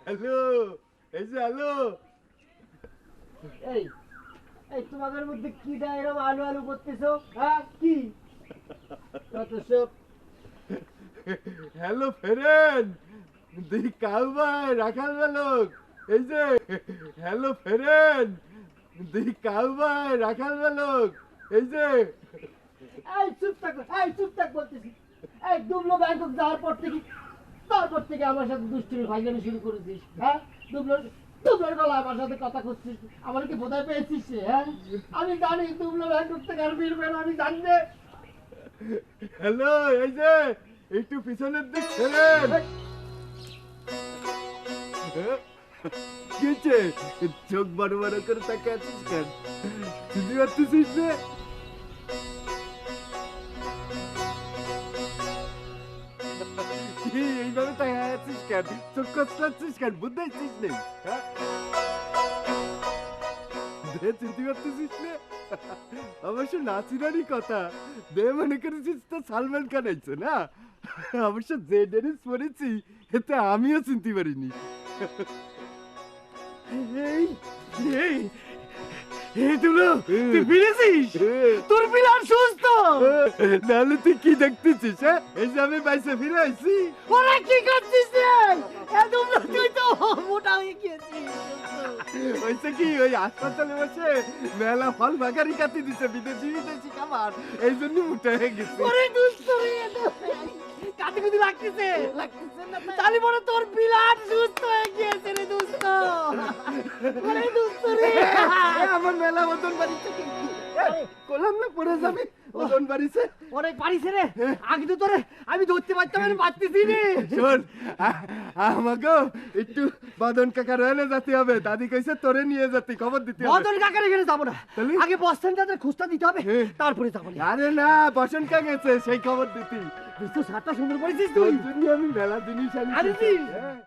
Hello, এই যে hello. এই এই তোমাদের মধ্যে কি এরকম আলু আলু করতেছো? হ্যাঁ কি কত সব? হ্যালো ফেরেন, দি কাউবাই রাখাল বালক। এই যে হ্যালো ফেরেন, দি কাউবাই রাখাল বালক। এই যে এই চুপ থাকো, এই চুপ থাক বলতেছি। এই দুবলো ব্যাংকক যাওয়ার পর থেকে তারপর থেকে আমার সাথে দুষ্টুমি ফাইজলামি শুরু করেছিস। হ্যাঁ দুবলোর গলা আমার সাথে কথা করছিস। আমার কি বোধহয় পেয়েছিস রে? হ্যাঁ আমি জানি দুবলো ব্যাংকক থেকে আর ফিরবে না, আমি জানি রে। হ্যালো, এই যে একটু পিছনের দিক ফেরেন। কিছে চোখ বড় বড় করে তাকে আছিস কেন? চিনতে পারতেছিস না? কি এইভাবে তাকে আছিস কেন? চোখ কচলাচ্ছিস কেন? বুঝতে পারছিস নেই? হ্যাঁ? দে, চিনতে পারতেছিস না? অবশ্য নাচিনারই কথা। দে মনে করেছিস তো সালমান খান আইছে না? অবশ্য যে ড্রেস পরেছি এতে আমিও চিনতে পারিনি। এই এই এই দুলো, তুই ফিরেছিস? তোর বিলার সুস্থ? নাহলে তুই কি দেখতেছিস? হ্যাঁ, এই যে আমি বাইসে ফিরে আইছি। ওরা কি করছিস রে? দুবলো তুই তো মোটা হয়ে গিয়েছিস। হয়েছে কি, ওই হাসপাতালে বসে মেলা ফল ভাগারি কাটি দিছে বিদেশি বিদেশি খাবার, এই জন্য মোটা হয়ে গেছে। ওরে দুষ্ট রে, কাটি কুটি লাগতেছে না তাহলে বড় তোর বিলাট সুস্থ হয়ে গিয়েছে রে দুষ্ট। ওরে দুষ্ট রে, আমার মেলা ওজন বাড়িছে কিন্তু কলাম না পড়ে যাবে, ওজন বাড়িছে। ওরে পারিছে রে, আগে তো তোরে আমি ধরতে পারতাম, আমি পারতেছি রে। শোন, আমাকে একটু বাদন কাকার এনে যেতে হবে। দাদি কইছে তোরে নিয়ে যেতে, খবর দিতে হবে। মদন কাকার এখানে যাবো না, তাহলে? আগে বস্তান যাদের খুঁজটা দিতে হবে, হ্যাঁ। তারপরে যাবো না। আরে না, বসন কা গেছে সেই খবর দিতি। তুই তো সাতটা সুন্দর করেছিস তোর তুই। জন্য আমি মেলা জিনিস আনিছি? আনিছি। হ্যাঁ।